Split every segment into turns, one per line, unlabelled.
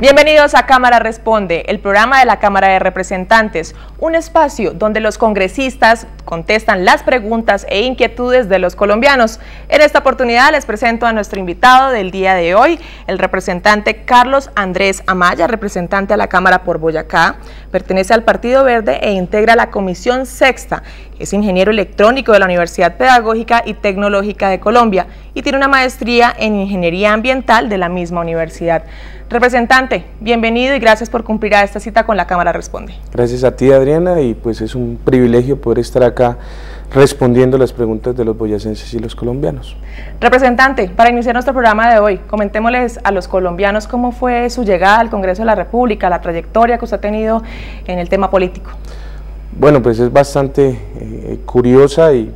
Bienvenidos a Cámara Responde, el programa de la Cámara de Representantes, un espacio donde los congresistas contestan las preguntas e inquietudes de los colombianos. En esta oportunidad les presento a nuestro invitado del día de hoy, el representante Carlos Andrés Amaya, representante a la Cámara por Boyacá, pertenece al Partido Verde e integra la Comisión Sexta, es ingeniero electrónico de la Universidad Pedagógica y Tecnológica de Colombia y tiene una maestría en Ingeniería Ambiental de la misma universidad. Representante, bienvenido y gracias por cumplir a esta cita con la Cámara Responde.
Gracias a ti, Adriana, y pues es un privilegio poder estar acá respondiendo las preguntas de los boyacenses y los colombianos.
Representante, para iniciar nuestro programa de hoy, comentémosles a los colombianos cómo fue su llegada al Congreso de la República, la trayectoria que usted ha tenido en el tema político.
Bueno, pues es bastante curiosa y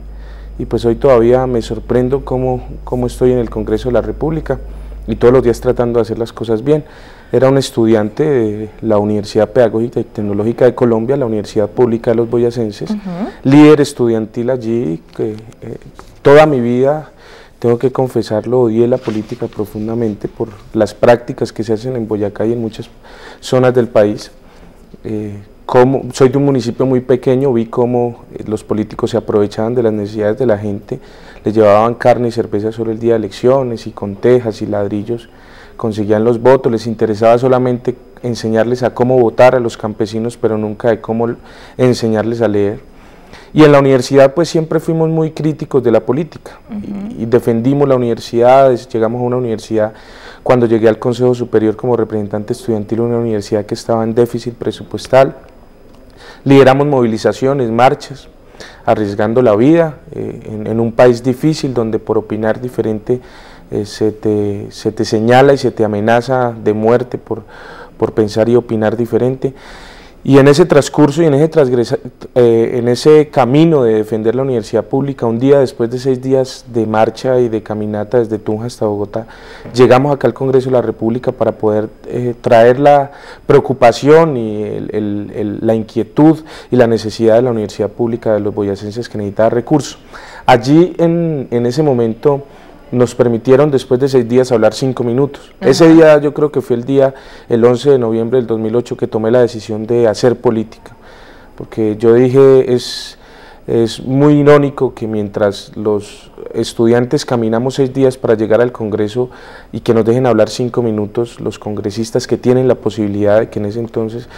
pues hoy todavía me sorprendo cómo estoy en el Congreso de la República y todos los días tratando de hacer las cosas bien. Era un estudiante de la Universidad Pedagógica y Tecnológica de Colombia, la Universidad Pública de los Boyacenses, líder estudiantil allí, que toda mi vida, tengo que confesarlo, odié la política profundamente por las prácticas que se hacen en Boyacá y en muchas zonas del país. Soy de un municipio muy pequeño, vi cómo los políticos se aprovechaban de las necesidades de la gente, les llevaban carne y cerveza solo el día de elecciones y con tejas y ladrillos conseguían los votos, les interesaba solamente enseñarles a cómo votar a los campesinos, pero nunca de cómo enseñarles a leer. Y en la universidad pues siempre fuimos muy críticos de la política y defendimos la universidad, llegamos a una universidad, cuando llegué al Consejo Superior como representante estudiantil, una universidad que estaba en déficit presupuestal, lideramos movilizaciones, marchas, arriesgando la vida en un país difícil donde por opinar diferente se te señala y se te amenaza de muerte por pensar y opinar diferente. Y en ese transcurso y en ese camino de defender la universidad pública, un día después de 6 días de marcha y de caminata desde Tunja hasta Bogotá, llegamos acá al Congreso de la República para poder traer la preocupación y la inquietud y la necesidad de la universidad pública de los boyacenses que necesitaba recursos. Allí en ese momento nos permitieron después de 6 días hablar 5 minutos. Ese día yo creo que fue el 11 de noviembre del 2008 que tomé la decisión de hacer política, porque yo dije es muy irónico que mientras los estudiantes caminamos 6 días para llegar al Congreso y que nos dejen hablar 5 minutos, los congresistas que tienen la posibilidad, de que en ese entonces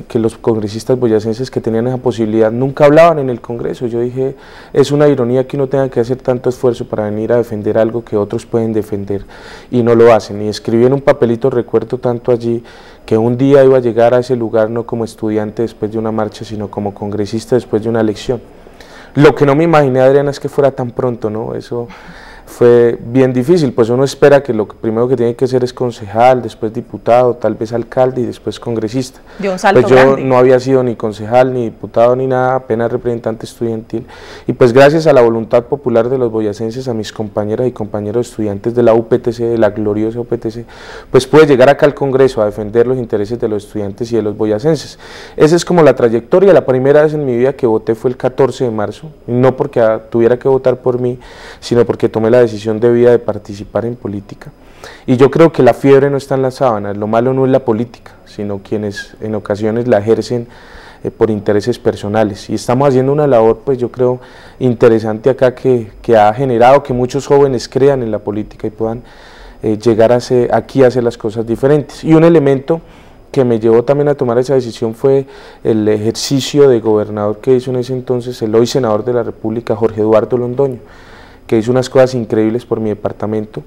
que los congresistas boyacenses que tenían esa posibilidad nunca hablaban en el Congreso. Yo dije, es una ironía que uno tenga que hacer tanto esfuerzo para venir a defender algo que otros pueden defender y no lo hacen. Y escribí en un papelito, recuerdo tanto allí, que un día iba a llegar a ese lugar no como estudiante después de una marcha, sino como congresista después de una elección. Lo que no me imaginé, Adriana, es que fuera tan pronto, ¿no? Eso fue bien difícil, pues uno espera que lo primero que tiene que ser es concejal, después diputado, tal vez alcalde y después congresista.
Dio un salto
pues yo
grande.
No había sido ni concejal, ni diputado, ni nada, apenas representante estudiantil. Y pues gracias a la voluntad popular de los boyacenses, a mis compañeras y compañeros estudiantes de la UPTC, de la gloriosa UPTC, pues pude llegar acá al Congreso a defender los intereses de los estudiantes y de los boyacenses. Esa es como la trayectoria. La primera vez en mi vida que voté fue el 14 de marzo, no porque tuviera que votar por mí, sino porque tomé la decisión de vida de participar en política. Y yo creo que la fiebre no está en las sábanas, lo malo no es la política, sino quienes en ocasiones la ejercen por intereses personales. Y estamos haciendo una labor, pues yo creo, interesante acá que ha generado que muchos jóvenes crean en la política y puedan llegar aquí a hacer las cosas diferentes. Y un elemento que me llevó también a tomar esa decisión fue el ejercicio de gobernador que hizo en ese entonces el hoy senador de la República, Jorge Eduardo Londoño, que hizo unas cosas increíbles por mi departamento.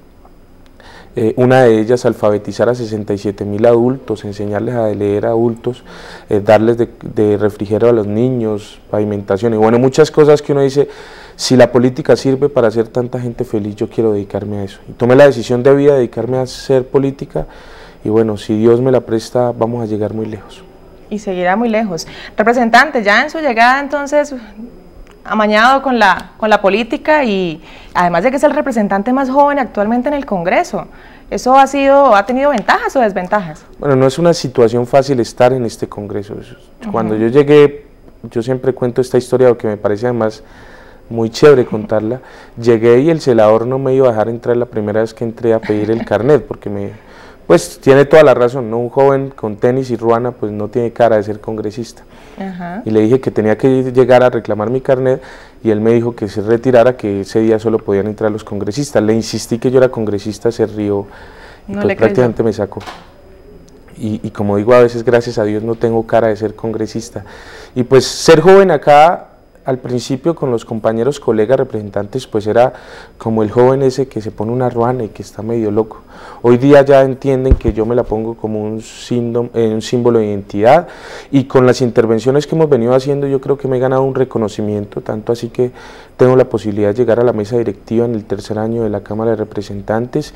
Una de ellas, alfabetizar a 67.000 adultos, enseñarles a leer a adultos, darles de refrigerio a los niños, pavimentación y bueno, muchas cosas que uno dice, si la política sirve para hacer tanta gente feliz, yo quiero dedicarme a eso. Y tomé la decisión de vida de dedicarme a hacer política y bueno, si Dios me la presta, vamos a llegar muy lejos.
Y seguirá muy lejos. Representante, ya en su llegada entonces amañado con la política y además de que es el representante más joven actualmente en el Congreso, ¿eso ha tenido ventajas o desventajas?
Bueno, no es una situación fácil estar en este Congreso. Cuando yo llegué, yo siempre cuento esta historia porque me parece además muy chévere contarla. Llegué y el celador no me iba a dejar entrar la primera vez que entré a pedir el carnet porque pues tiene toda la razón, ¿no? Un joven con tenis y ruana pues no tiene cara de ser congresista. Y le dije que tenía que llegar a reclamar mi carnet y él me dijo que se retirara, que ese día solo podían entrar los congresistas. Le insistí que yo era congresista, se rió y pues prácticamente me sacó. Y como digo, a veces gracias a Dios no tengo cara de ser congresista. Y pues ser joven acá, al principio con los compañeros, colegas, representantes, pues era como el joven ese que se pone una ruana y que está medio loco. Hoy día ya entienden que yo me la pongo como un símbolo de identidad, y con las intervenciones que hemos venido haciendo yo creo que me he ganado un reconocimiento, tanto así que tengo la posibilidad de llegar a la mesa directiva en el tercer año de la Cámara de Representantes,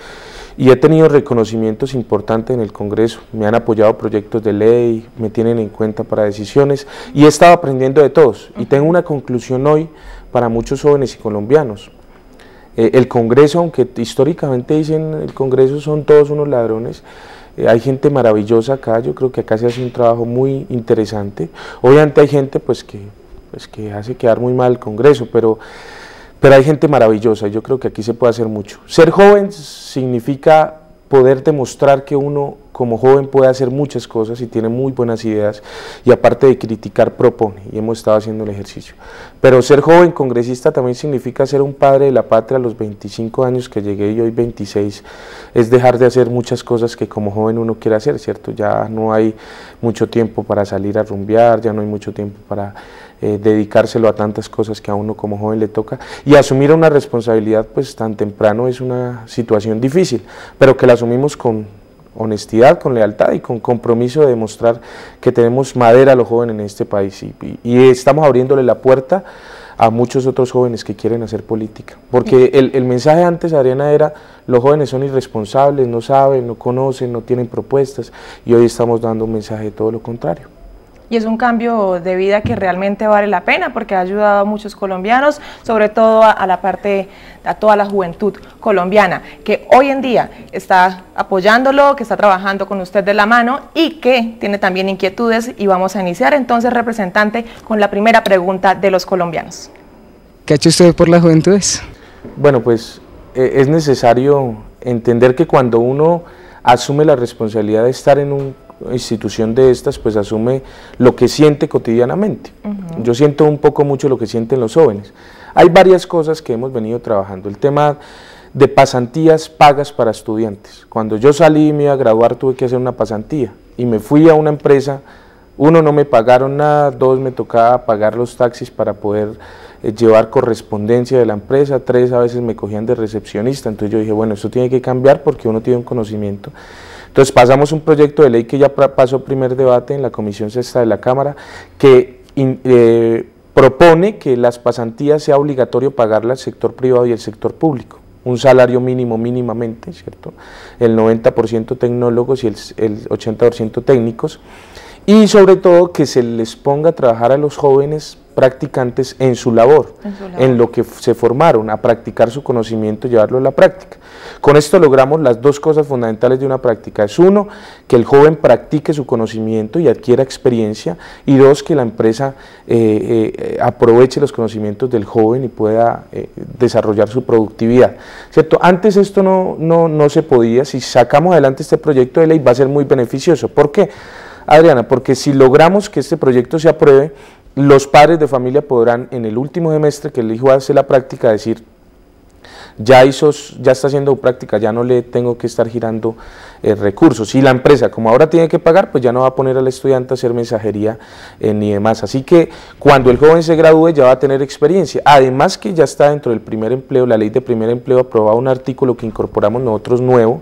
y he tenido reconocimientos importantes en el Congreso. Me han apoyado proyectos de ley, me tienen en cuenta para decisiones, y he estado aprendiendo de todos, y tengo una conclusión hoy para muchos jóvenes y colombianos. El Congreso, aunque históricamente dicen el Congreso son todos unos ladrones, hay gente maravillosa acá, yo creo que acá se hace un trabajo muy interesante. Obviamente hay gente pues que hace quedar muy mal el Congreso, pero hay gente maravillosa, y yo creo que aquí se puede hacer mucho. Ser joven significa poder demostrar que uno como joven puede hacer muchas cosas y tiene muy buenas ideas, y aparte de criticar propone, y hemos estado haciendo el ejercicio. Pero ser joven congresista también significa ser un padre de la patria. A los 25 años que llegué y hoy 26, es dejar de hacer muchas cosas que como joven uno quiere hacer, ¿cierto? Ya no hay mucho tiempo para salir a rumbear, ya no hay mucho tiempo para dedicárselo a tantas cosas que a uno como joven le toca, y asumir una responsabilidad pues tan temprano es una situación difícil, pero que la asumimos con honestidad, con lealtad y con compromiso de demostrar que tenemos madera a los jóvenes en este país, y estamos abriéndole la puerta a muchos otros jóvenes que quieren hacer política, porque el mensaje antes, Adriana, era los jóvenes son irresponsables, no saben, no conocen, no tienen propuestas, y hoy estamos dando un mensaje de todo lo contrario.
Y es un cambio de vida que realmente vale la pena, porque ha ayudado a muchos colombianos, sobre todo a toda la juventud colombiana, que hoy en día está apoyándolo, que está trabajando con usted de la mano y que tiene también inquietudes. Y vamos a iniciar entonces, representante, con la primera pregunta de los colombianos.
¿Qué ha hecho usted por las juventudes?
Bueno, pues es necesario entender que cuando uno asume la responsabilidad de estar en una institución de estas, pues asume lo que siente cotidianamente. Yo siento un poco mucho lo que sienten los jóvenes. Hay varias cosas que hemos venido trabajando. El tema de pasantías pagas para estudiantes. Cuando yo salí y me iba a graduar tuve que hacer una pasantía y me fui a una empresa. Uno, no me pagaron nada; dos, me tocaba pagar los taxis para poder llevar correspondencia de la empresa; tres, a veces me cogían de recepcionista. Entonces yo dije, bueno, esto tiene que cambiar porque uno tiene un conocimiento. Entonces pasamos un proyecto de ley que ya pasó primer debate en la Comisión Sexta de la Cámara, que propone que las pasantías sea obligatorio pagarlas al sector privado y el sector público. Un salario mínimo mínimamente, ¿cierto? El 90% tecnólogos y el 80% técnicos. Y sobre todo que se les ponga a trabajar a los jóvenes practicantes en su labor, en lo que se formaron, a practicar su conocimiento y llevarlo a la práctica. Con esto logramos las dos cosas fundamentales de una práctica. Es uno, que el joven practique su conocimiento y adquiera experiencia, y dos, que la empresa aproveche los conocimientos del joven y pueda desarrollar su productividad, ¿cierto? Antes esto no se podía. Si sacamos adelante este proyecto de ley va a ser muy beneficioso. ¿Por qué, Adriana? Porque si logramos que este proyecto se apruebe, los padres de familia podrán en el último semestre que el hijo hace la práctica decir, ya está haciendo práctica, ya no le tengo que estar girando recursos, y la empresa, como ahora tiene que pagar, pues ya no va a poner al estudiante a hacer mensajería ni demás. Así que cuando el joven se gradúe ya va a tener experiencia, además que ya está dentro del primer empleo. La ley de primer empleo aprobaba un artículo que incorporamos nosotros nuevo,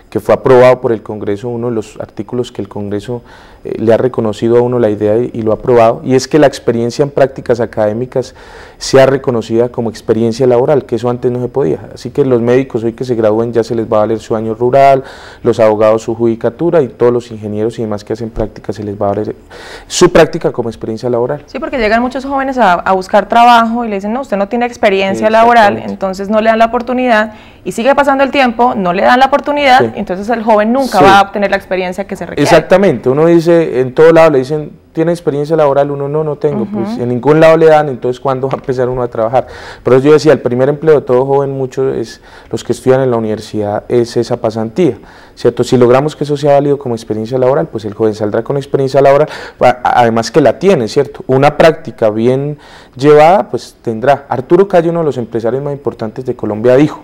que fue aprobado por el Congreso, uno de los artículos que el Congreso le ha reconocido a uno la idea y lo ha aprobado, y es que la experiencia en prácticas académicas sea reconocida como experiencia laboral, que eso antes no se podía. Así que los médicos hoy que se gradúen ya se les va a valer su año rural, los abogados su judicatura, y todos los ingenieros y demás que hacen prácticas se les va a valer su práctica como experiencia laboral.
Sí, porque llegan muchos jóvenes a buscar trabajo y le dicen, no, usted no tiene experiencia laboral, entonces no le dan la oportunidad, y sigue pasando el tiempo, no le dan la oportunidad, entonces el joven nunca va a obtener la experiencia que se requiere.
Exactamente, uno dice, en todo lado le dicen, ¿tiene experiencia laboral? Uno no tengo, pues en ningún lado le dan, entonces ¿cuándo va a empezar uno a trabajar? Pero yo decía, el primer empleo de todo joven, muchos es los que estudian en la universidad, es esa pasantía, ¿cierto? Si logramos que eso sea válido como experiencia laboral, pues el joven saldrá con experiencia laboral, además que la tiene, ¿cierto? Una práctica bien llevada, pues tendrá. Arturo Calle, uno de los empresarios más importantes de Colombia, dijo: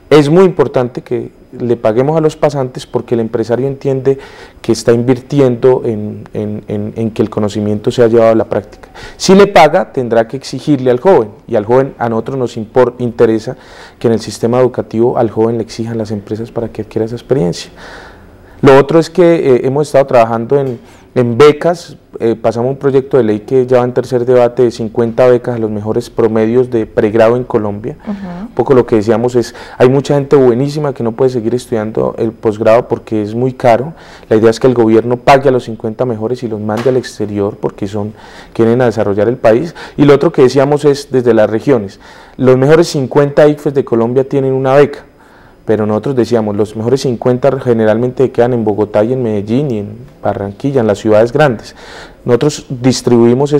es muy importante que le paguemos a los pasantes porque el empresario entiende que está invirtiendo en que el conocimiento sea llevado a la práctica. Si le paga, tendrá que exigirle al joven, y al joven, a nosotros nos interesa que en el sistema educativo al joven le exijan las empresas para que adquiera esa experiencia. Lo otro es que hemos estado trabajando en becas, pasamos un proyecto de ley que ya va en tercer debate de 50 becas a los mejores promedios de pregrado en Colombia. Un poco lo que decíamos es, hay mucha gente buenísima que no puede seguir estudiando el posgrado porque es muy caro. La idea es que el gobierno pague a los 50 mejores y los mande al exterior porque quieren desarrollar el país. Y lo otro que decíamos es desde las regiones, los mejores 50 ICFES de Colombia tienen una beca. Pero nosotros decíamos, los mejores 50 generalmente quedan en Bogotá y en Medellín y en Barranquilla, en las ciudades grandes. Nosotros distribuimos,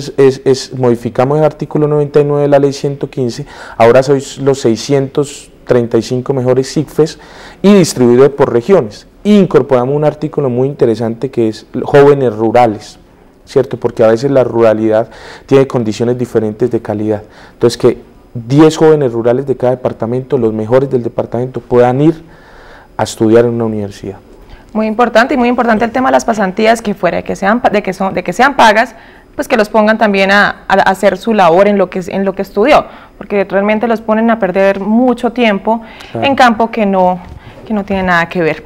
modificamos el artículo 99 de la ley 115, ahora sois los 635 mejores ICFES y distribuido por regiones. Y incorporamos un artículo muy interesante que es jóvenes rurales, ¿cierto? Porque a veces la ruralidad tiene condiciones diferentes de calidad. Entonces, que 10 jóvenes rurales de cada departamento, los mejores del departamento, puedan ir a estudiar en una universidad.
Muy importante, y muy importante el tema de las pasantías, que fuera de que sean pagas, pues que los pongan también a hacer su labor en lo que estudió, porque realmente los ponen a perder mucho tiempo en campo que no tiene nada que ver.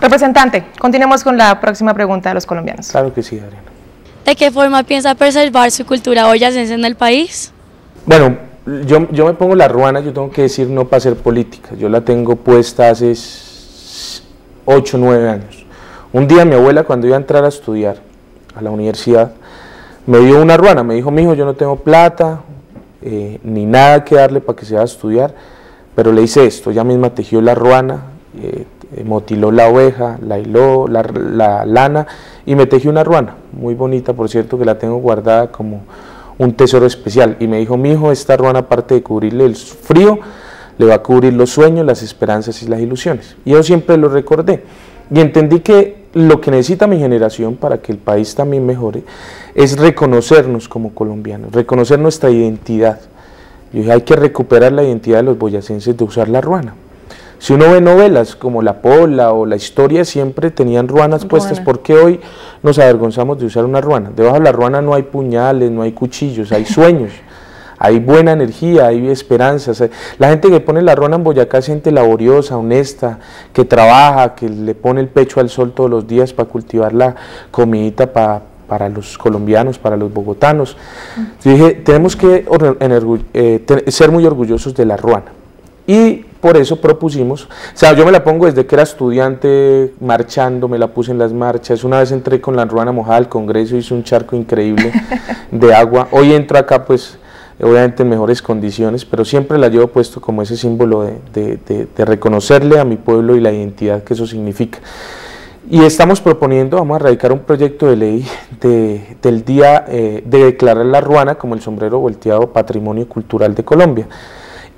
Representante, continuemos con la próxima pregunta de los colombianos.
Claro que sí, Adriana.
¿De qué forma piensa preservar su cultura boyacense en el país?
Bueno, yo me pongo la ruana, yo tengo que decir no para hacer política, yo la tengo puesta hace 8 o 9 años. Un día mi abuela, cuando iba a entrar a estudiar a la universidad, me dio una ruana, me dijo: mijo, yo no tengo plata, ni nada que darle para que se vaya a estudiar, pero le hice esto. Ella misma tejió la ruana, motiló la oveja, la hiló, la lana, y me tejió una ruana, muy bonita, por cierto, que la tengo guardada como un tesoro especial. Y me dijo: mijo, esta ruana, aparte de cubrirle el frío, le va a cubrir los sueños, las esperanzas y las ilusiones. Y yo siempre lo recordé, y entendí que lo que necesita mi generación para que el país también mejore es reconocernos como colombianos, reconocer nuestra identidad. Yo dije: hay que recuperar la identidad de los boyacenses de usar la ruana. Si uno ve novelas como La Pola o La Historia, siempre tenían ruanas puestas. ¿Por qué hoy nos avergonzamos de usar una ruana? Debajo de la ruana no hay puñales, no hay cuchillos, hay sueños, hay buena energía, hay esperanzas. La gente que pone la ruana en Boyacá es gente laboriosa, honesta, que trabaja, que le pone el pecho al sol todos los días para cultivar la comidita para los colombianos, para los bogotanos. Yo dije: tenemos que ser muy orgullosos de la ruana. Y por eso propusimos, o sea, yo me la pongo desde que era estudiante, marchando, me la puse en las marchas. Una vez entré con la ruana mojada al Congreso, hice un charco increíble de agua. Hoy entro acá, pues, obviamente en mejores condiciones, pero siempre la llevo puesto como ese símbolo de reconocerle a mi pueblo y la identidad que eso significa. Y estamos proponiendo, vamos a radicar un proyecto de ley del día de declarar la ruana como el sombrero volteado Patrimonio Cultural de Colombia,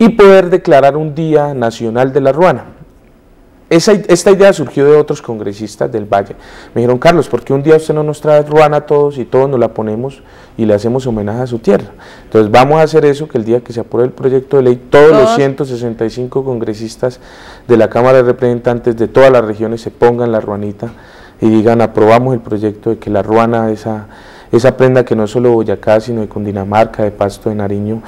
y poder declarar un Día Nacional de la Ruana. Esta idea surgió de otros congresistas del Valle. Me dijeron: Carlos, ¿por qué un día usted no nos trae ruana a todos y todos nos la ponemos y le hacemos homenaje a su tierra? Entonces vamos a hacer eso, que el día que se apruebe el proyecto de ley, todos los 165 congresistas de la Cámara de Representantes de todas las regiones se pongan la ruanita y digan: aprobamos el proyecto de que la ruana, esa prenda que no es solo de Boyacá, sino de Cundinamarca, de Pasto, de Nariño,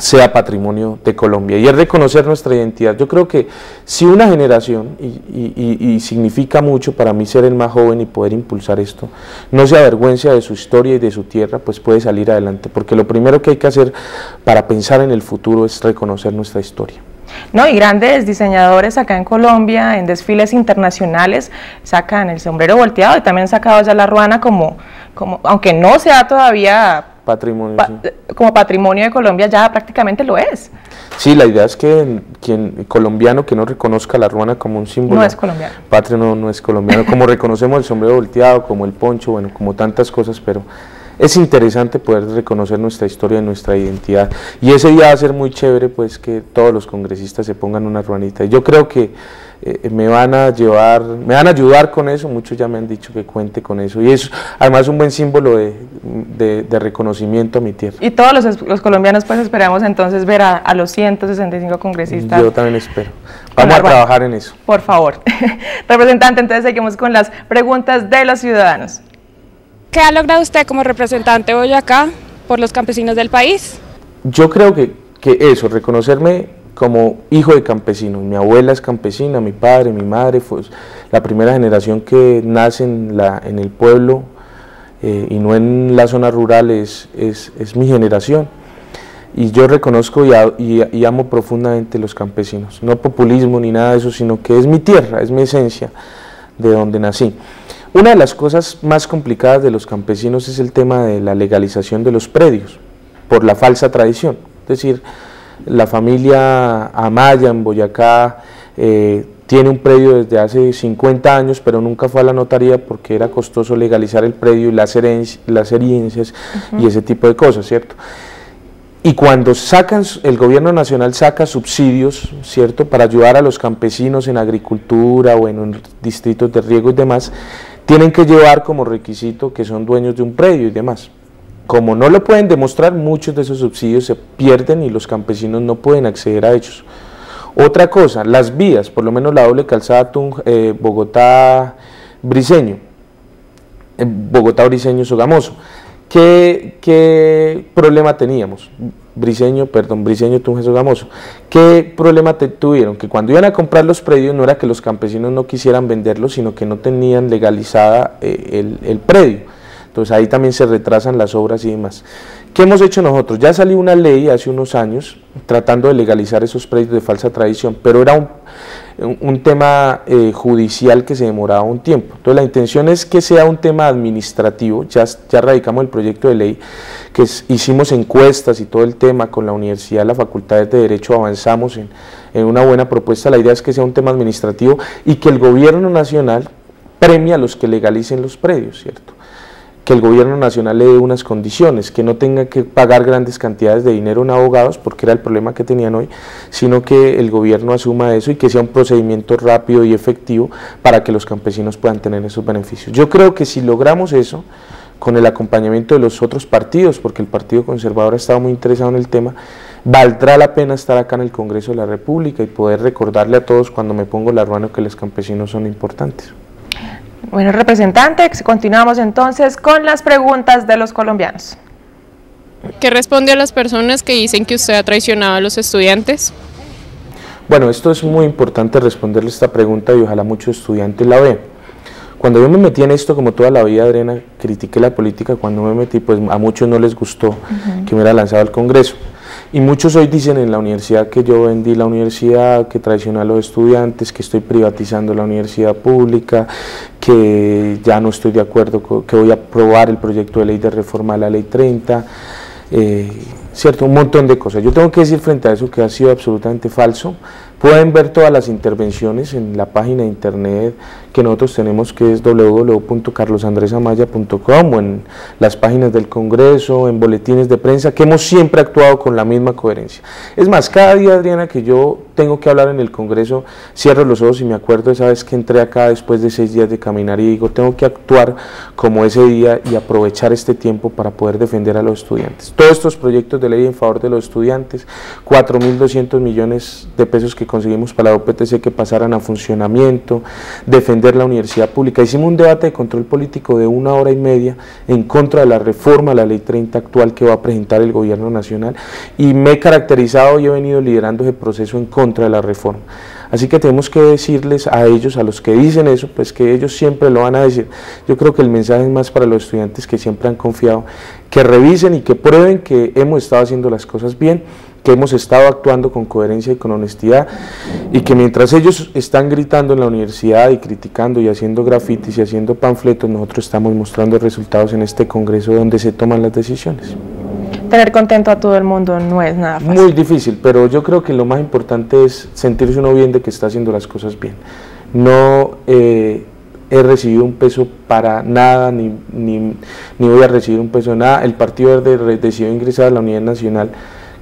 sea patrimonio de Colombia, y es reconocer nuestra identidad. Yo creo que si una generación, y significa mucho para mí ser el más joven y poder impulsar esto, no se avergüenza de su historia y de su tierra, pues puede salir adelante, porque lo primero que hay que hacer para pensar en el futuro es reconocer nuestra historia.
No, y grandes diseñadores acá en Colombia, en desfiles internacionales, sacan el sombrero volteado y también han sacado ya la ruana como aunque no sea todavía
Patrimonio, sí.
Como patrimonio de Colombia ya prácticamente lo es.
Sí, la idea es que quien colombiano que no reconozca la ruana como un símbolo
No es colombiano.
patrio no es colombiano, como reconocemos el sombrero volteado, como el poncho, bueno, como tantas cosas, pero es interesante poder reconocer nuestra historia y nuestra identidad, y ese día va a ser muy chévere, pues, que todos los congresistas se pongan una ruanita, y yo creo que me van a ayudar con eso. Muchos ya me han dicho que cuente con eso, y es además un buen símbolo de reconocimiento a mi tierra.
Y todos los colombianos pues esperamos entonces ver a los 165 congresistas.
Yo también espero. Vamos a trabajar en eso.
Por favor. Representante, entonces seguimos con las preguntas de los ciudadanos.
¿Qué ha logrado usted como representante de Boyacá por los campesinos del país?
Yo creo que eso, reconocerme como hijo de campesinos. Mi abuela es campesina, mi padre, mi madre fue la primera generación que nace en el pueblo y no en la zona rural, es mi generación. Y yo reconozco y amo profundamente los campesinos, no populismo ni nada de eso, sino que es mi tierra, es mi esencia, de donde nací. Una de las cosas más complicadas de los campesinos es el tema de la legalización de los predios, por la falsa tradición. Es decir, la familia Amaya en Boyacá tiene un predio desde hace 50 años, pero nunca fue a la notaría porque era costoso legalizar el predio y las herencias y ese tipo de cosas, ¿cierto? Y cuando el gobierno nacional saca subsidios, ¿cierto?, para ayudar a los campesinos en agricultura o en distritos de riego y demás, tienen que llevar como requisito que son dueños de un predio y demás. Como no lo pueden demostrar, muchos de esos subsidios se pierden y los campesinos no pueden acceder a ellos. Otra cosa, las vías, por lo menos la doble calzada Bogotá-Briceño, Bogotá-Briceño-Sogamoso. ¿Qué problema teníamos? Briceño-Tunja-Sogamoso. ¿Qué problema tuvieron? Que cuando iban a comprar los predios no era que los campesinos no quisieran venderlos, sino que no tenían legalizada el predio. Entonces ahí también se retrasan las obras y demás. ¿Qué hemos hecho nosotros? Ya salió una ley hace unos años tratando de legalizar esos predios de falsa tradición, pero era un tema judicial que se demoraba un tiempo. Entonces la intención es que sea un tema administrativo. Ya radicamos el proyecto de ley, hicimos encuestas y todo el tema con la universidad, la Facultad de Derecho, avanzamos en una buena propuesta. La idea es que sea un tema administrativo y que el gobierno nacional premie a los que legalicen los predios, ¿cierto? Que el gobierno nacional le dé unas condiciones, que no tenga que pagar grandes cantidades de dinero en abogados, porque era el problema que tenían hoy, sino que el gobierno asuma eso y que sea un procedimiento rápido y efectivo para que los campesinos puedan tener esos beneficios. Yo creo que si logramos eso, con el acompañamiento de los otros partidos, porque el Partido Conservador ha estado muy interesado en el tema, valdrá la pena estar acá en el Congreso de la República y poder recordarle a todos cuando me pongo la ruana que los campesinos son importantes.
Bueno, representante, continuamos entonces con las preguntas de los colombianos.
¿Qué responde a las personas que dicen que usted ha traicionado a los estudiantes?
Bueno, esto es muy importante responderle esta pregunta y ojalá muchos estudiantes la vean. Cuando yo me metí en esto, como toda la vida, Adriana, critiqué la política. Cuando me metí, pues a muchos no les gustó que me hubiera lanzado al Congreso. Y muchos hoy dicen en la universidad que yo vendí la universidad, que traicioné a los estudiantes, que estoy privatizando la universidad pública, que ya no estoy de acuerdo, que voy a aprobar el proyecto de ley de reforma a la ley 30, cierto, un montón de cosas. Yo tengo que decir frente a eso que ha sido absolutamente falso. Pueden ver todas las intervenciones en la página de internet que nosotros tenemos, que es www.carlosandresamaya.com, o en las páginas del Congreso, en boletines de prensa, que hemos siempre actuado con la misma coherencia. Es más, cada día, Adriana, que yo tengo que hablar en el Congreso, cierro los ojos y me acuerdo esa vez que entré acá después de 6 días de caminar y digo, tengo que actuar como ese día y aprovechar este tiempo para poder defender a los estudiantes. Todos estos proyectos de ley en favor de los estudiantes, 4.200 millones de pesos que conseguimos para la OPTC que pasaran a funcionamiento, defender la universidad pública. Hicimos un debate de control político de 1 hora y media en contra de la reforma a la ley 30 actual que va a presentar el gobierno nacional, y me he caracterizado y he venido liderando ese proceso en contra de la reforma. Así que tenemos que decirles a ellos, a los que dicen eso, pues que ellos siempre lo van a decir. Yo creo que el mensaje es más para los estudiantes que siempre han confiado, que revisen y que prueben que hemos estado haciendo las cosas bien, que hemos estado actuando con coherencia y con honestidad, y que mientras ellos están gritando en la universidad y criticando y haciendo grafitis y haciendo panfletos, nosotros estamos mostrando resultados en este Congreso donde se toman las decisiones.
Tener contento a todo el mundo no es nada fácil.
Muy difícil, pero yo creo que lo más importante es sentirse uno bien de que está haciendo las cosas bien. No he recibido un peso para nada, ni voy a recibir un peso de nada. El Partido Verde decidió ingresar a la Unidad Nacional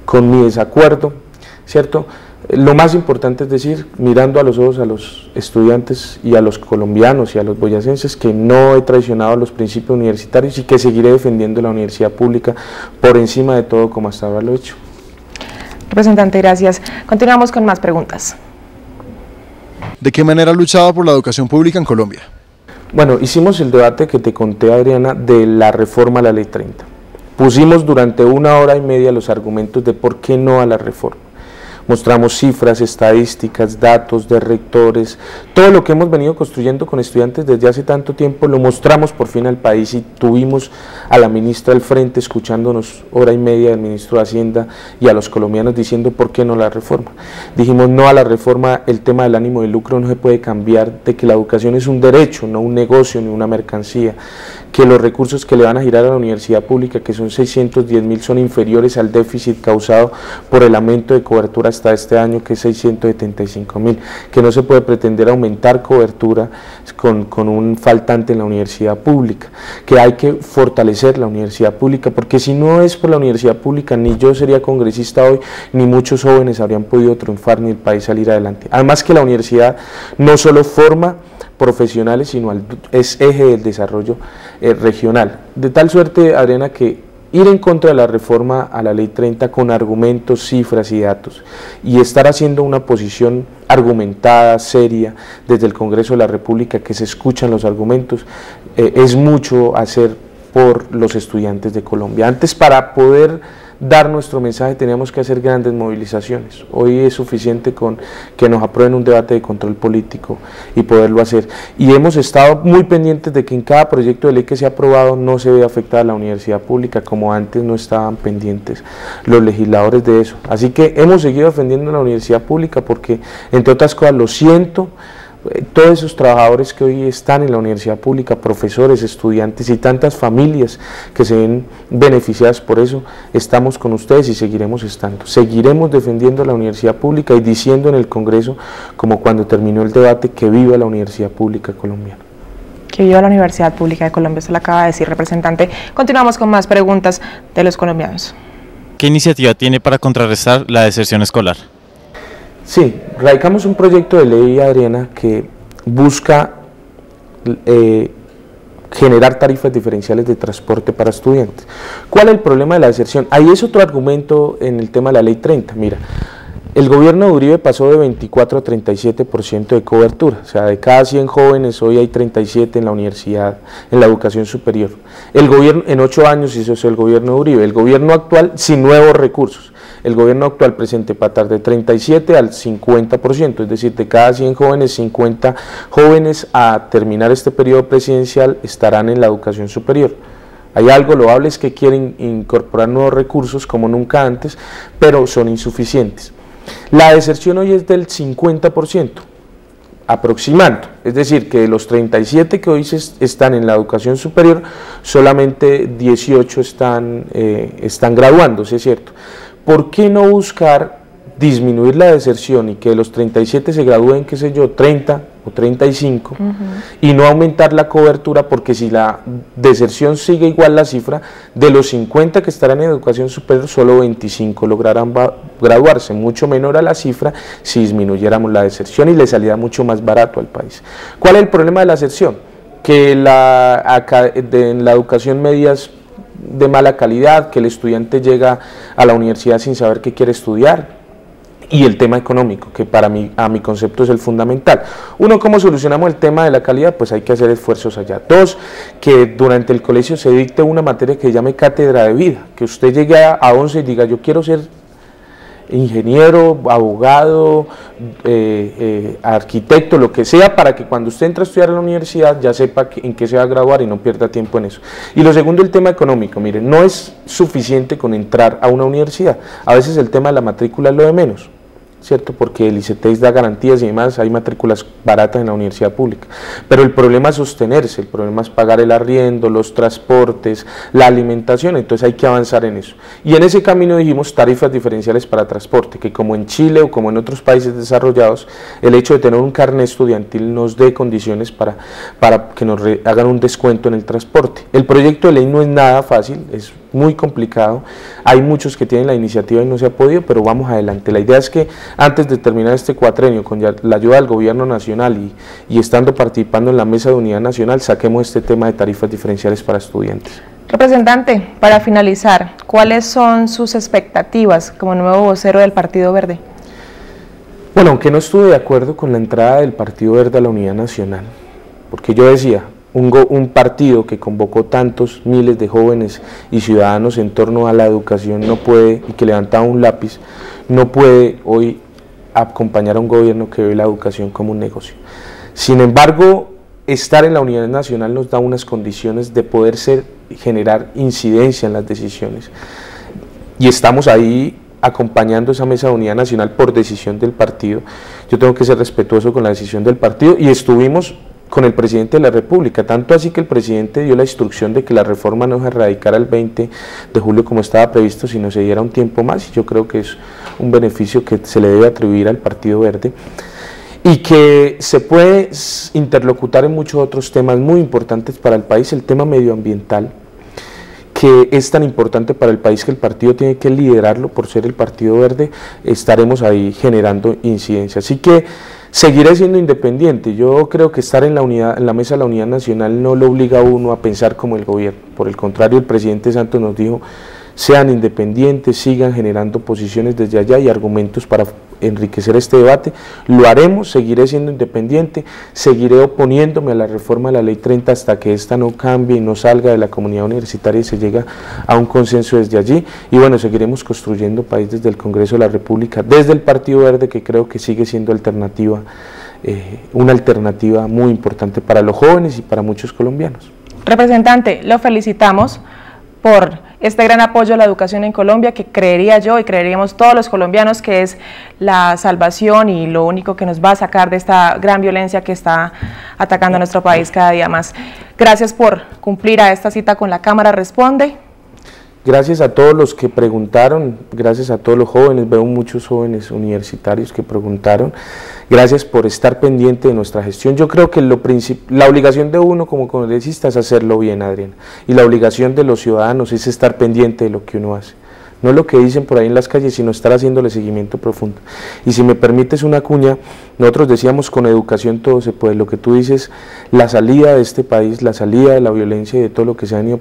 con mi desacuerdo, ¿cierto? Lo más importante es decir, mirando a los ojos a los estudiantes y a los colombianos y a los boyacenses, que no he traicionado los principios universitarios y que seguiré defendiendo la universidad pública por encima de todo como hasta ahora lo he hecho.
Representante, gracias. Continuamos con más preguntas.
¿De qué manera ha luchado por la educación pública en Colombia?
Bueno, hicimos el debate que te conté, Adriana, de la reforma a la Ley 30. Pusimos durante 1 hora y media los argumentos de por qué no a la reforma. Mostramos cifras, estadísticas, datos de rectores, todo lo que hemos venido construyendo con estudiantes desde hace tanto tiempo, lo mostramos por fin al país y tuvimos a la ministra al frente escuchándonos 1 hora y media, del ministro de Hacienda y a los colombianos diciendo por qué no la reforma. Dijimos no a la reforma, el tema del ánimo de lucro no se puede cambiar, de que la educación es un derecho, no un negocio ni una mercancía, que los recursos que le van a girar a la universidad pública, que son 610.000, son inferiores al déficit causado por el aumento de cobertura hasta este año, que es 675.000, que no se puede pretender aumentar cobertura con un faltante en la universidad pública, que hay que fortalecer la universidad pública, porque si no es por la universidad pública, ni yo sería congresista hoy, ni muchos jóvenes habrían podido triunfar, ni el país salir adelante. Además que la universidad no solo forma profesionales, sino es eje del desarrollo regional. De tal suerte, Adriana, que ir en contra de la reforma a la Ley 30 con argumentos, cifras y datos, y estar haciendo una posición argumentada, seria, desde el Congreso de la República, que se escuchan los argumentos, es mucho hacer por los estudiantes de Colombia. Antes, para poder dar nuestro mensaje teníamos que hacer grandes movilizaciones. Hoy es suficiente con que nos aprueben un debate de control político y poderlo hacer. Y hemos estado muy pendientes de que en cada proyecto de ley que se ha aprobado no se vea afectada la universidad pública, como antes no estaban pendientes los legisladores de eso. Así que hemos seguido defendiendo la universidad pública porque, entre otras cosas, lo siento, todos esos trabajadores que hoy están en la universidad pública, profesores, estudiantes y tantas familias que se ven beneficiadas por eso, estamos con ustedes y seguiremos estando. Seguiremos defendiendo la universidad pública y diciendo en el Congreso, como cuando terminó el debate, que viva la universidad pública colombiana.
Que viva la Universidad Pública de Colombia, eso lo acaba de decir, representante. Continuamos con más preguntas de los colombianos.
¿Qué iniciativa tiene para contrarrestar la deserción escolar?
Sí, radicamos un proyecto de ley, Adriana, que busca generar tarifas diferenciales de transporte para estudiantes. ¿Cuál es el problema de la deserción? Ahí es otro argumento en el tema de la Ley 30. Mira, el gobierno de Uribe pasó de 24 a 37% de cobertura, o sea, de cada 100 jóvenes hoy hay 37 en la universidad, en la educación superior. El gobierno, en 8 años hizo eso el gobierno de Uribe, el gobierno actual sin nuevos recursos. El gobierno actual presente pasar de 37 al 50%, es decir, de cada 100 jóvenes, 50 jóvenes a terminar este periodo presidencial estarán en la educación superior. Hay algo loable, es que quieren incorporar nuevos recursos como nunca antes, pero son insuficientes. La deserción hoy es del 50%, aproximando, es decir, que de los 37 que hoy están en la educación superior, solamente 18 están graduándose, ¿es cierto? ¿Por qué no buscar disminuir la deserción y que de los 37 se gradúen, qué sé yo, 30 o 35 y no aumentar la cobertura? Porque si la deserción sigue igual la cifra, de los 50 que estarán en educación superior, solo 25 lograrán graduarse, mucho menor a la cifra si disminuyéramos la deserción y le saliera mucho más barato al país. ¿Cuál es el problema de la deserción? Que en la educación media es de mala calidad, que el estudiante llega a la universidad sin saber qué quiere estudiar, y el tema económico, que para mí, a mi concepto, es el fundamental. Uno, ¿cómo solucionamos el tema de la calidad? Pues hay que hacer esfuerzos allá. Dos, que durante el colegio se dicte una materia que se llame cátedra de vida, que usted llegue a 11 y diga, yo quiero ser ingeniero, abogado, arquitecto, lo que sea, para que cuando usted entre a estudiar en la universidad ya sepa en qué se va a graduar y no pierda tiempo en eso. Y lo segundo, el tema económico. Miren, no es suficiente con entrar a una universidad, a veces el tema de la matrícula es lo de menos. ¿cierto? Porque el ICETEX da garantías y demás, hay matrículas baratas en la universidad pública, pero el problema es sostenerse, el problema es pagar el arriendo, los transportes, la alimentación, entonces hay que avanzar en eso. Y en ese camino dijimos tarifas diferenciales para transporte, que como en Chile o como en otros países desarrollados, el hecho de tener un carnet estudiantil nos dé condiciones para que nos hagan un descuento en el transporte. El proyecto de ley no es nada fácil, es muy complicado, hay muchos que tienen la iniciativa y no se ha podido, pero vamos adelante. La idea es que antes de terminar este cuatrenio, con la ayuda del gobierno nacional y estando participando en la mesa de unidad nacional, saquemos este tema de tarifas diferenciales para estudiantes.
Representante, para finalizar, ¿cuáles son sus expectativas como nuevo vocero del Partido Verde?
Bueno, aunque no estuve de acuerdo con la entrada del Partido Verde a la unidad nacional, porque yo decía, un partido que convocó tantos miles de jóvenes y ciudadanos en torno a la educación no puede, y que levantaba un lápiz, no puede hoy acompañar a un gobierno que ve la educación como un negocio. Sin embargo, estar en la unidad nacional nos da unas condiciones de poder generar incidencia en las decisiones, y estamos ahí acompañando esa mesa de unidad nacional por decisión del partido. Yo tengo que ser respetuoso con la decisión del partido, y estuvimos con el presidente de la República, tanto así que el presidente dio la instrucción de que la reforma no se erradicara el 20 de julio como estaba previsto, sino se diera un tiempo más, y yo creo que es un beneficio que se le debe atribuir al Partido Verde, y que se puede interlocutar en muchos otros temas muy importantes para el país. El tema medioambiental, que es tan importante para el país que el partido tiene que liderarlo por ser el Partido Verde, estaremos ahí generando incidencia. Así que seguiré siendo independiente. Yo creo que estar en la mesa de la unidad nacional no lo obliga a uno a pensar como el gobierno. Por el contrario, el presidente Santos nos dijo, sean independientes, sigan generando posiciones desde allá y argumentos para enriquecer este debate. Lo haremos, seguiré siendo independiente, seguiré oponiéndome a la reforma de la Ley 30 hasta que esta no cambie y no salga de la comunidad universitaria y se llegue a un consenso desde allí. Y bueno, seguiremos construyendo país desde el Congreso de la República, desde el Partido Verde, que creo que sigue siendo alternativa, una alternativa muy importante para los jóvenes y para muchos colombianos.
Representante, lo felicitamos por este gran apoyo a la educación en Colombia, que creería yo y creeríamos todos los colombianos que es la salvación y lo único que nos va a sacar de esta gran violencia que está atacando a nuestro país cada día más. Gracias por cumplir a esta cita con la Cámara Responde.
Gracias a todos los que preguntaron, gracias a todos los jóvenes, veo muchos jóvenes universitarios que preguntaron, gracias por estar pendiente de nuestra gestión. Yo creo que la obligación de uno como congresista es hacerlo bien, Adriana, y la obligación de los ciudadanos es estar pendiente de lo que uno hace. No es lo que dicen por ahí en las calles, sino estar haciéndole seguimiento profundo. Y si me permites una cuña, nosotros decíamos con educación todo se puede. Lo que tú dices, la salida de este país, la salida de la violencia y de todo lo que se ha venido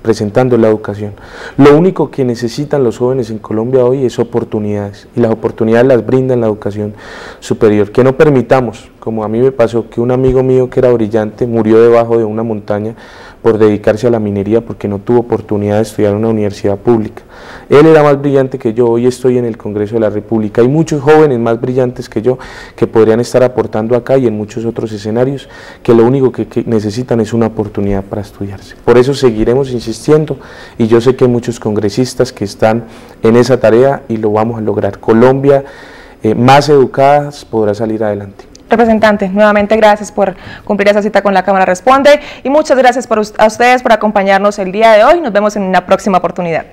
presentando en la educación. Lo único que necesitan los jóvenes en Colombia hoy es oportunidades, y las oportunidades las brinda la educación superior. Que no permitamos, como a mí me pasó, que un amigo mío que era brillante murió debajo de una montaña por dedicarse a la minería porque no tuvo oportunidad de estudiar en una universidad pública. Él era más brillante que yo, hoy estoy en el Congreso de la República. Hay muchos jóvenes más brillantes que yo que podrían estar aportando acá y en muchos otros escenarios, que lo único que necesitan es una oportunidad para estudiarse. Por eso seguiremos insistiendo, y yo sé que hay muchos congresistas que están en esa tarea y lo vamos a lograr. Colombia más educadas podrá salir adelante.
Representante, nuevamente gracias por cumplir esa cita con la Cámara Responde, y muchas gracias a ustedes por acompañarnos el día de hoy. Nos vemos en una próxima oportunidad.